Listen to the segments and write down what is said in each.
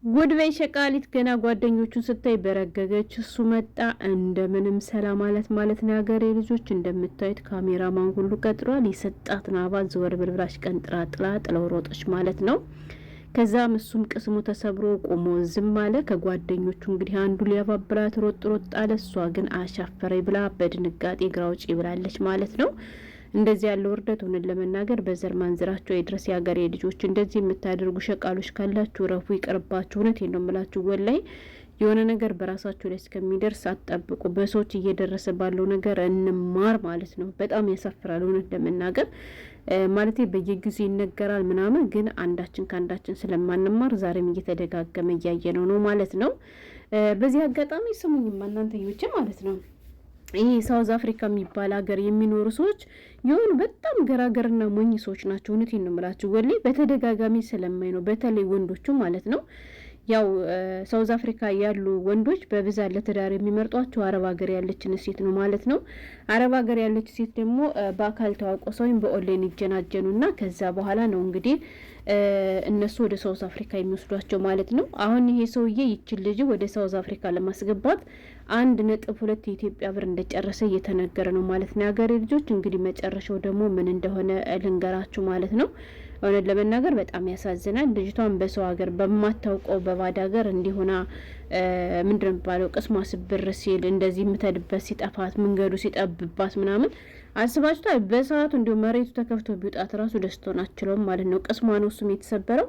ጉድ በይ ሸቃሊት ገና ጓደኞቹን ስታይ በረገገች። እሱ መጣ እንደምንም ሰላም ማለት ነው። ያገሬ ልጆች እንደምታዩት ካሜራማን ሁሉ ቀጥሯል። የሰጣትን አባል ዘወር ብልብላሽ ቀንጥራ ጥለው ሮጠች ማለት ነው። ከዛም እሱም ቅስሙ ተሰብሮ ቆሞ ዝም አለ። ከጓደኞቹ እንግዲህ አንዱ ሊያባብላት ሮጥ አለ። እሷ ግን አሻፈረኝ ብላ በድንጋጤ ግራ ውጪ ብላለች ማለት ነው። እንደዚህ ያለው ውርደት ሆነን ለመናገር በዘር ማንዝራቸው የድረስ ያገሬ ልጆች እንደዚህ የምታደርጉ ሸቃሎች ካላችሁ ረፉ፣ ይቅርባችሁ። እውነቴን ነው የምላችሁ። ወላይ የሆነ ነገር በራሳችሁ ላይ እስከሚደርስ አትጠብቁ። በሰዎች እየደረሰ ባለው ነገር እንማር ማለት ነው። በጣም ያሳፍራል እውነት ለመናገር ማለት በየጊዜው ይነገራል ምናምን፣ ግን አንዳችን ከአንዳችን ስለማንማር ዛሬም እየተደጋገመ እያየነው ነው ማለት ነው። በዚህ አጋጣሚ ስሙኝማ እናንተ ይወጭ ማለት ነው ይሄ ሳውዝ አፍሪካ የሚባል ሀገር የሚኖሩ ሰዎች የሆኑ በጣም ገራገርና ሞኝ ሰዎች ናቸው። እውነቴን ነው የምላችሁ። ወላሂ በተደጋጋሚ ስለማይ ነው በተለይ ወንዶቹ ማለት ነው። ያው ሳውዝ አፍሪካ ያሉ ወንዶች በብዛት ለትዳር የሚመርጧቸው አረብ ሀገር ያለችን ሴት ነው ማለት ነው። አረብ ሀገር ያለች ሴት ደግሞ በአካል ተዋውቆ ሰውም በኦንላይን ይጀናጀኑና ከዛ በኋላ ነው እንግዲህ እነሱ ወደ ሳውዝ አፍሪካ የሚወስዷቸው ማለት ነው። አሁን ይሄ ሰውዬ ይችል ልጅ ወደ ሳውዝ አፍሪካ ለማስገባት 1.2 የኢትዮጵያ ብር እንደጨረሰ እየተነገረ ነው ማለት ነው። የሀገሬ ልጆች እንግዲህ መጨረሻው ደግሞ ምን እንደሆነ ልንገራችሁ ማለት ነው። እውነት ለመናገር በጣም ያሳዝናል። ልጅቷን በሰው ሀገር በማታውቀው በባድ ሀገር እንዲሆና ምንድን ነው የሚባለው ቅስሟ ስብር ሲል እንደዚህ የምትሄድበት ሲጠፋት መንገዱ ሲጠብባት ምናምን አስባችሁታል? በሰዓቱ እንዲሁ መሬቱ ተከፍቶ ቢውጣት ራሱ ደስቶን አችለውም ማለት ነው። ቅስሟ ነው እሱም የተሰበረው፣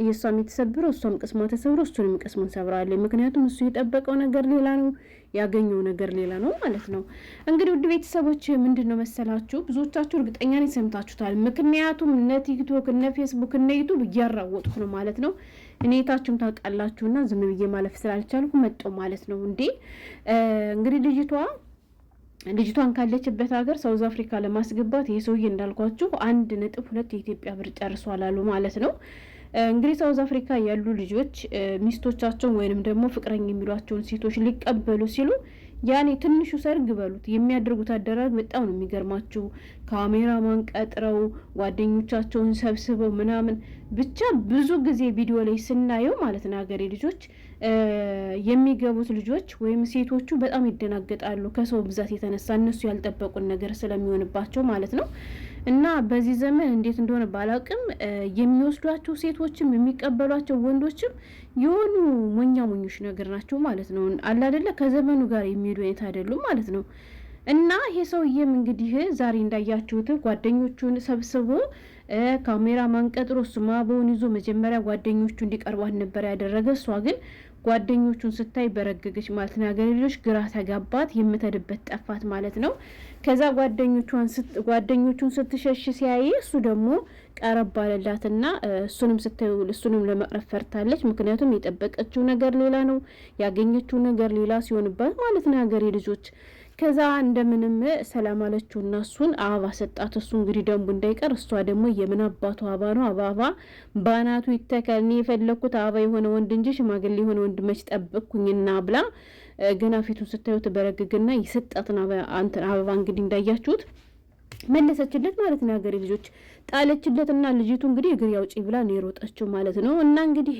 የእሷም የተሰበረው፣ እሷም ቅስሟ ተሰብሮ እሱንም ቅስሙን ሰብራለች። ምክንያቱም እሱ የጠበቀው ነገር ሌላ ነው፣ ያገኘው ነገር ሌላ ነው ማለት ነው። እንግዲህ ውድ ቤተሰቦች ምንድን ነው መሰላችሁ፣ ብዙዎቻችሁ እርግጠኛ ነኝ ሰምታችሁታል። ምክንያቱም እነ ቲክቶክ እነ ፌስቡክ እነ ዩቱብ እያራወጡት ነው ማለት ነው። እኔ ታችሁም ታውቃላችሁና ዝም ብዬ ማለፍ ስላልቻልኩ መጣሁ ማለት ነው። እንዴ እንግዲህ ልጅቷን ካለችበት ሀገር ሳውዝ አፍሪካ ለማስገባት ይሄ ሰውዬ እንዳልኳችሁ 1.2 የኢትዮጵያ ብር ጨርሷል አሉ ማለት ነው። እንግዲህ ሳውዝ አፍሪካ ያሉ ልጆች ሚስቶቻቸውን ወይንም ደግሞ ፍቅረኛ የሚሏቸውን ሴቶች ሊቀበሉ ሲሉ ያኔ ትንሹ ሰርግ በሉት የሚያደርጉት አደራረግ በጣም ነው የሚገርማችሁ። ካሜራማን ቀጥረው ጓደኞቻቸውን ሰብስበው ምናምን ብቻ ብዙ ጊዜ ቪዲዮ ላይ ስናየው ማለት ነው ሀገሬ ልጆች የሚገቡት ልጆች ወይም ሴቶቹ በጣም ይደናገጣሉ ከሰው ብዛት የተነሳ እነሱ ያልጠበቁን ነገር ስለሚሆንባቸው ማለት ነው። እና በዚህ ዘመን እንዴት እንደሆነ ባላውቅም የሚወስዷቸው ሴቶችም የሚቀበሏቸው ወንዶችም የሆኑ ሞኞች ነገር ናቸው ማለት ነው። አለ አይደለ ከዘመኑ ጋር የሚሄዱ አይነት አይደሉም ማለት ነው። እና ይሄ ሰውዬም እንግዲህ ዛሬ እንዳያችሁት ጓደኞቹን ሰብስቦ ካሜራማን ቀጥሮ ስማቦን ይዞ መጀመሪያ ጓደኞቹ እንዲቀርቧት ነበር ያደረገ። እሷ ግን ጓደኞቹን ስታይ በረገገች ማለት ነው። ያገሬ ልጆች ግራ ተጋባት፣ የምትሄድበት ጠፋት ማለት ነው። ከዛ ጓደኞቹን ስትሸሽ ሲያይ እሱ ደግሞ ቀረብ አለላትና እሱንም ለመቅረብ ፈርታለች። ምክንያቱም የጠበቀችው ነገር ሌላ ነው፣ ያገኘችው ነገር ሌላ ሲሆንባት ማለት ነው ያገሬ ልጆች። ከዛ እንደምንም ሰላም አለችውና እሱን አበባ ሰጣት። እሱ እንግዲህ ደንቡ እንዳይቀር እሷ ደግሞ የምን አባቱ አበባ ነው አበባ ባናቱ ይተካል፣ እኔ የፈለኩት አበባ የሆነ ወንድ እንጂ ሽማግሌ የሆነ ወንድ መች ጠበቅኩኝና ብላ ገና ፊቱን ስታዩት በረግግና የሰጣትን አበባ እንግዲህ እንዳያችሁት መለሰችለት ማለት ነው። ሀገሬ ልጆች ጣለችለትና ልጅቱ እንግዲህ እግር ያውጪ ብላ ነው የሮጠችው ማለት ነው። እና እንግዲህ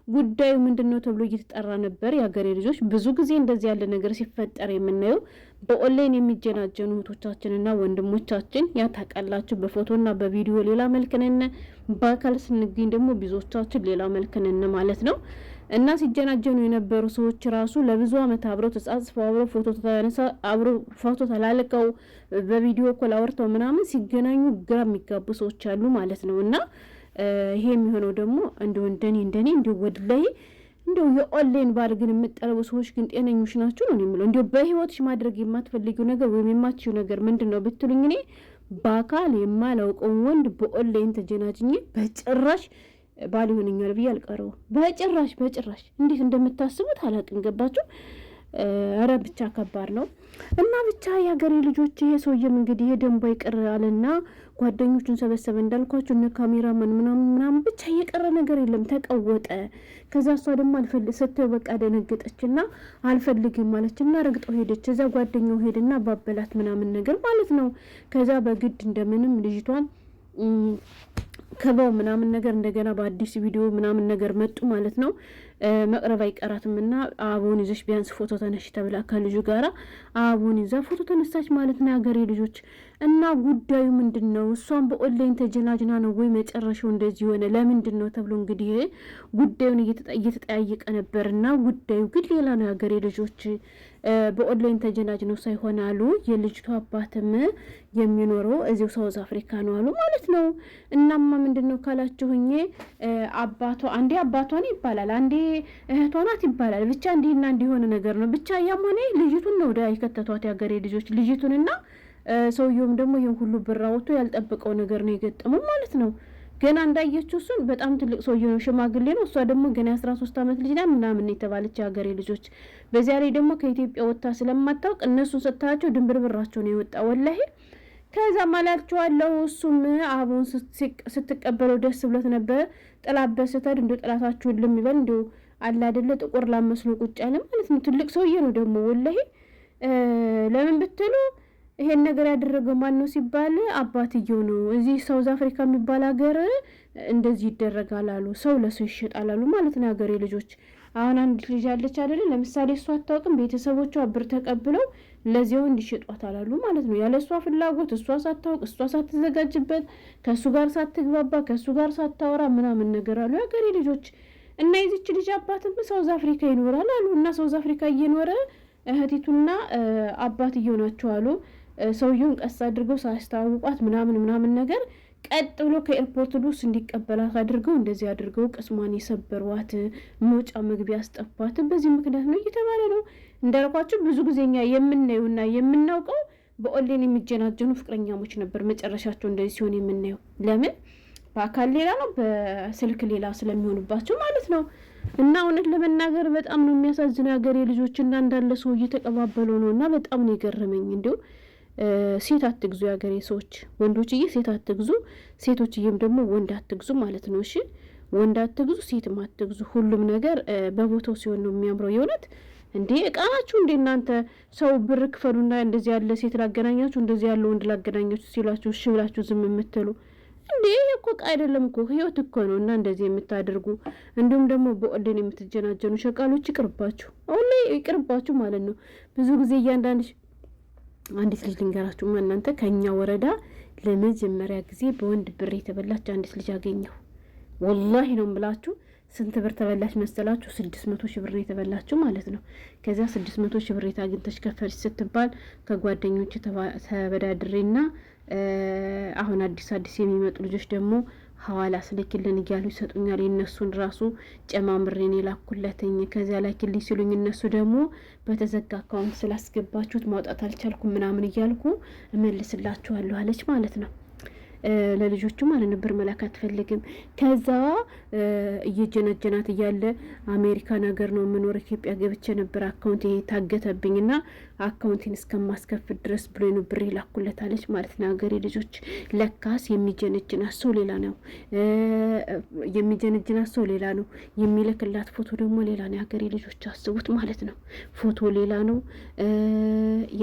ጉዳዩ ምንድነው ተብሎ እየተጠራ ነበር። የሀገሬ ልጆች ብዙ ጊዜ እንደዚህ ያለ ነገር ሲፈጠር የምናየው በኦንላይን የሚጀናጀኑ እህቶቻችንና ወንድሞቻችን ያ ታውቃላችሁ፣ በፎቶና በቪዲዮ ሌላ መልክነን፣ በአካል ስንገኝ ደግሞ ብዙዎቻችን ሌላ መልክነን ማለት ነው። እና ሲጀናጀኑ የነበሩ ሰዎች ራሱ ለብዙ አመት አብረው ተጻጽፈው አብረው ፎቶ ተላልቀው በቪዲዮ ኮል አውርተው ምናምን ሲገናኙ ግራ የሚጋቡ ሰዎች አሉ ማለት ነው። እና ይሄ የሚሆነው ደግሞ እንደኔ እንደው ወድላይ እንደው የኦንላይን ባል ግን የምጠለቡ ሰዎች ግን ጤነኞች ናቸው ነው የሚለው። እንደው በህይወትሽ ማድረግ የማትፈልጊው ነገር ወይም የማትችው ነገር ምንድነው ብትሉኝ እኔ በአካል የማላውቀው ወንድ በኦንላይን ተጀናጅኝ በጭራሽ ባል ይሆነኛል ብዬ አልቀረው። በጭራሽ እንዴት እንደምታስቡት አላውቅም። ገባችሁ? ኧረ ብቻ ከባድ ነው። እና ብቻ የሀገሬ ልጆች ይሄ ሰውዬም እንግዲህ የደንቡ ይቅር አለና ጓደኞቹን ሰበሰበ እንዳልኳቸው እነ ካሜራማን ምናምን ብቻ የቀረ ነገር የለም፣ ተቀወጠ። ከዛ እሷ ደግሞ ስትው በቃ ደነገጠችና አልፈልግም ማለችና ረግጠው ሄደች። እዛ ጓደኛው ሄድና ባበላት ምናምን ነገር ማለት ነው። ከዛ በግድ እንደምንም ልጅቷን ከበው ምናምን ነገር እንደገና በአዲስ ቪዲዮ ምናምን ነገር መጡ ማለት ነው። መቅረብ አይቀራትም እና አቡን ይዘሽ ቢያንስ ፎቶ ተነሽ ተብላ ከልጁ ጋራ አቡን ይዛ ፎቶ ተነሳች ማለት ነው የሀገሬ ልጆች። እና ጉዳዩ ምንድን ነው? እሷን በኦንላይን ተጀናጅና ነው ወይ መጨረሻው እንደዚህ ሆነ? ለምንድን ነው ተብሎ እንግዲህ ጉዳዩን እየተጠያየቀ ነበር። እና ጉዳዩ ግን ሌላ ነው የሀገሬ ልጆች። በኦንላይን ተጀናጅ ነው ሳይሆን አሉ የልጅቷ አባትም የሚኖረው እዚሁ ሳውዝ አፍሪካ ነው አሉ ማለት ነው። እናማ ምንድን ነው ካላችሁኝ አባቷ አንዴ አባቷን ይባላል አንዴ እህቷ ናት ይባላል። ብቻ እንዲህና እንዲሆነ ነገር ነው። ብቻ ያም ሆነ ልጅቱን ነው ወደ የከተቷት የሀገሬ ልጆች ልጅቱንና ሰውየውም ደግሞ ይሄን ሁሉ ብር አውጥቶ ያልጠበቀው ነገር ነው የገጠመው ማለት ነው። ገና እንዳየችው እሱን በጣም ትልቅ ሰውዬ ነው፣ ሽማግሌ ነው። እሷ ደግሞ ገና 13 ዓመት ልጅ ናት ምናምን የተባለች የሀገሬ ልጆች። በዚያ ላይ ደግሞ ከኢትዮጵያ ወጥታ ስለማታውቅ እነሱን ስታያቸው ድንብርብራቸው ነው የወጣ ወላሂ። ከዛ ማላልቸዋለሁ እሱም አቡን ስትቀበለው ደስ ብሎት ነበር። ጥላበት ስትሄድ እንደ ጥላታችሁን ልሚበል እንደ አለ አይደለ ጥቁር ላመስሎ ቁጭ ያለ ማለት ነው። ትልቅ ሰውዬ ነው ደግሞ ወላሂ። ለምን ብትሉ ይሄን ነገር ያደረገው ማን ነው ሲባል አባትየው ነው። እዚህ ሳውዝ አፍሪካ የሚባል ሀገር እንደዚህ ይደረጋል አሉ። ሰው ለሰው ይሸጣል አሉ ማለት ነው ሀገሬ ልጆች። አሁን አንድ ልጅ አለች አይደለ? ለምሳሌ እሷ አታውቅም፣ ቤተሰቦቿ ብር ተቀብለው ለዚያው እንዲሸጧት አላሉ ማለት ነው። ያለ እሷ ፍላጎት እሷ ሳታውቅ እሷ ሳትዘጋጅበት ከእሱ ጋር ሳትግባባ ከእሱ ጋር ሳታወራ ምናምን ነገር አሉ ሀገሬ ልጆች። እና የዚች ልጅ አባትም ሳውዝ አፍሪካ ይኖራል አሉ። እና ሳውዝ አፍሪካ እየኖረ እህቲቱና አባትየው ናቸው አሉ። ሰውየውን ቀስ አድርገው ሳያስተዋውቋት ምናምን ነገር ቀጥ ብሎ ከኤርፖርት ዱስ እንዲቀበላት አድርገው እንደዚህ አድርገው ቅስሟን የሰበሯት፣ መውጫ መግቢያ አስጠፋት። በዚህ ምክንያት ነው እየተባለ ነው። እንዳልኳቸው ብዙ ጊዜኛ የምናየውና የምናውቀው በኦንላይን የሚጀናጀኑ ፍቅረኛሞች ነበር መጨረሻቸው እንደዚህ ሲሆን የምናየው። ለምን? በአካል ሌላ ነው፣ በስልክ ሌላ ስለሚሆኑባቸው ማለት ነው። እና እውነት ለመናገር በጣም ነው የሚያሳዝነው የሀገሬ ልጆች። እና እንዳለ ሰው እየተቀባበለው ነው። እና በጣም ነው የገረመኝ። እንዲሁ ሴት አትግዙ የሀገሬ ሰዎች፣ ወንዶችዬ ሴት አትግዙ፣ ሴቶችዬም ደግሞ ወንድ አትግዙ ማለት ነው። እሺ ወንድ አትግዙ፣ ሴትም አትግዙ። ሁሉም ነገር በቦታው ሲሆን ነው የሚያምረው። የእውነት እንዴ እቃ ናችሁ እንዴ እናንተ? ሰው ብር ክፈሉና እንደዚህ ያለ ሴት ላገናኛችሁ፣ እንደዚህ ያለ ወንድ ላገናኛችሁ ሲሏችሁ እሺ ብላችሁ ዝም የምትሉ እንዴ? እኮ እቃ አይደለም እኮ ህይወት እኮ ነው። እና እንደዚህ የምታደርጉ እንዲሁም ደግሞ በኦንላይን የምትጀናጀኑ ሸቃሎች ይቅርባችሁ፣ ኦንላይን ይቅርባችሁ ማለት ነው። ብዙ ጊዜ እያንዳንድ አንዲት ልጅ ልንገራችሁማ እናንተ፣ ከኛ ወረዳ ለመጀመሪያ ጊዜ በወንድ ብር የተበላች አንዲት ልጅ አገኘሁ። ወላሂ ነው የምላችሁ። ስንት ብር ተበላች መሰላችሁ? 600 ሺህ ብር የተበላችሁ ማለት ነው። ከዚያ 600 ሺህ ብር የታግኝተሽ ከፈልሽ ስትባል ከጓደኞች ተበዳድሬና አሁን አዲስ የሚመጡ ልጆች ደግሞ ሐዋላ ስልክልን እያሉ ይሰጡኛል። የእነሱን ራሱ ጨማምሬን የላኩለትኝ። ከዚያ ላኪልኝ ሲሉኝ እነሱ ደግሞ በተዘጋ አካውንት ስላስገባችሁት ማውጣት አልቻልኩም ምናምን እያልኩ እመልስላችኋለሁ አለች ማለት ነው። ለልጆቹ ማለት ነው ብር መላክ አትፈልግም። ከዛ እየጀነጀናት እያለ አሜሪካን ሀገር ነው የምኖር ኢትዮጵያ ገብቼ ነበር አካውንት ታገተብኝና አካውንቴን እስከማስከፍት ድረስ ብሎ ነው ብር ይላኩለታለች ማለት ነው። ሀገሬ ልጆች ለካስ የሚጀነጅናት ሰው ሌላ ነው፣ የሚጀነጅናት ሰው ሌላ ነው፣ የሚልክላት ፎቶ ደግሞ ሌላ ነው። ሀገሬ ልጆች አስቡት ማለት ነው። ፎቶ ሌላ ነው፣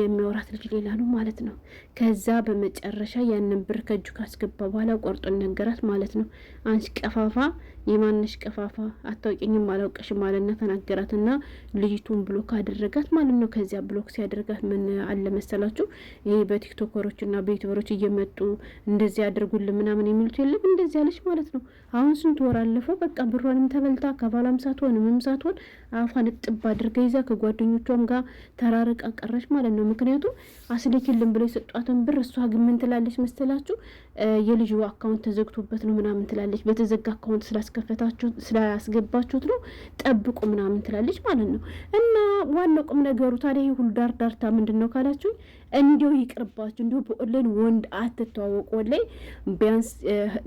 የሚያወራት ልጅ ሌላ ነው ማለት ነው። ከዛ በመጨረሻ ያንን ብር ከእጁ ካስገባ በኋላ ቆርጦ ነገራት ማለት ነው። አንቺ ቀፋፋ፣ የማንሽ ቀፋፋ፣ አታውቂኝም አላውቀሽም ማለትና ተናገራትና ልጅቱን ብሎክ አደረጋት ማለት ነው። ከዚያ ብሎክ ሲያደርጋት ምን አለ መሰላችሁ? ይሄ በቲክቶከሮች እና በዩቲዩበሮች እየመጡ እንደዚህ ያደርጉልን ምናምን የሚሉት የለም እንደዚህ አለች ማለት ነው። አሁን ስንት ወር አለፈው። በቃ ብሯንም ተበልታ ከባላም ሳትሆን ምንም ሳትሆን አፏን እጥብ አድርጋ ይዛ ከጓደኞቿም ጋር ተራርቃ ቀረች ማለት ነው። ምክንያቱም አስልኪልን ብለው የሰጧትን ብር እሷ ግን ምን ትላለች መሰላችሁ? የልጁ አካውንት ተዘግቶበት ነው ምናምን ትላለች። በተዘጋ አካውንት ስላስገባችሁት ነው ጠብቁ ምናምን ትላለች ማለት ነው። እና ዋናው ቁም ነገሩ ታዲያ ይህ ሁሉ ዳርዳርታ ምንድን ነው ካላችሁ፣ እንዲሁ ይቅርባችሁ። እንዲሁ በኦንላይን ወንድ አትተዋወቁ። ላይ ቢያንስ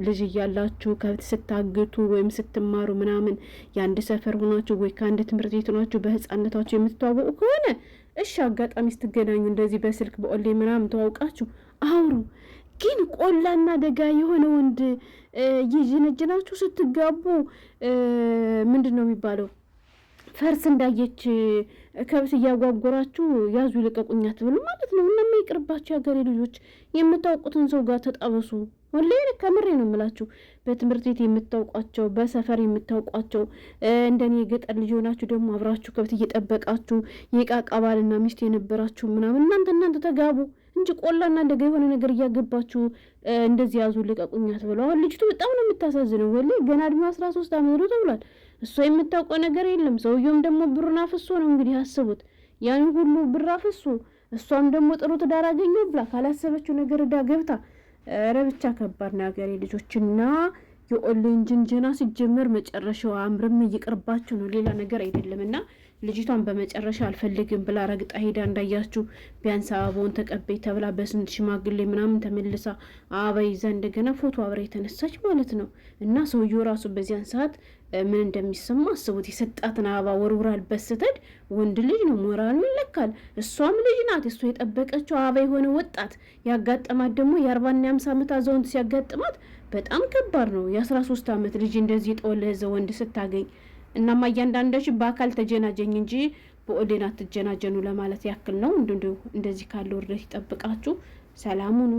ልጅ እያላችሁ ከብት ስታግቱ ወይም ስትማሩ ምናምን የአንድ ሰፈር ሆናችሁ ወይ ከአንድ ትምህርት ቤት ሆናችሁ በህፃነታችሁ የምትተዋወቁ ከሆነ እሺ፣ አጋጣሚ ስትገናኙ እንደዚህ በስልክ በኦንላይን ምናምን ተዋውቃችሁ አውሩ። ግን ቆላና ደጋ የሆነ ወንድ እየጀነጀናችሁ ስትጋቡ ምንድን ነው የሚባለው? ፈርስ እንዳየች ከብት እያጓጎራችሁ ያዙ ልቀቁኛ ትብሉ ማለት ነው። እና ይቅርባችሁ የሀገሬ ልጆች፣ የምታውቁትን ሰው ጋር ተጣበሱ። ሁሌ ከምሬ ነው የምላችሁ። በትምህርት ቤት የምታውቋቸው፣ በሰፈር የምታውቋቸው፣ እንደኔ የገጠር ልጅ ሆናችሁ ደግሞ አብራችሁ ከብት እየጠበቃችሁ የቃቃ ባልና ሚስት የነበራችሁ ምናምን እናንተ ተጋቡ እንጂ ቆላና እንደጋ የሆነ ነገር እያገባችሁ እንደዚህ ያዙ ልቀቁኛት ብለው። አሁን ልጅቱ በጣም ነው የምታሳዝነው። ወላሂ ገና እድሜ 13 ዓመት ነው ተብሏል። እሷ የምታውቀው ነገር የለም። ሰውየውም ደግሞ ብሩን አፍሶ ነው እንግዲህ አስቡት፣ ያን ሁሉ ብር አፍሶ፣ እሷም ደግሞ ጥሩ ትዳር አገኘሁ ብላ ካላሰበችው ነገር እዳ ገብታ ረብቻ ከባድ ነው ሀገሬ ልጆችና የኦንላይን ጅንጀና ሲጀመር መጨረሻው አምርም እየቀርባችሁ ነው፣ ሌላ ነገር አይደለምና ልጅቷን በመጨረሻ አልፈልግም ብላ ረግጣ ሄዳ እንዳያችሁ ቢያንስ አበባውን ተቀበይ ተብላ በስንት ሽማግሌ ምናምን ተመልሳ አበባ ይዛ እንደገና ፎቶ አብራ የተነሳች ማለት ነው። እና ሰውየው ራሱ በዚያን ሰዓት ምን እንደሚሰማ አስቡት። የሰጣትን አበባ ወርውራልበት ስትሄድ ወንድ ልጅ ነው፣ ሞራሉ ይለካል። እሷም ልጅ ናት። እሷ የጠበቀችው አበባ የሆነ ወጣት ያጋጠማት ደግሞ የ40ና 50 ዓመት አዛውንት ሲያጋጥማት በጣም ከባድ ነው። የ13 ዓመት ልጅ እንደዚህ የጠወለዘ ወንድ ስታገኝ። እናማ እያንዳንዳችሁ በአካል ተጀናጀኝ እንጂ በኦንላይን አትጀናጀኑ ለማለት ያክል ነው። እንደዚህ ካለ ውርደት ይጠብቃችሁ። ሰላም ሁኑ።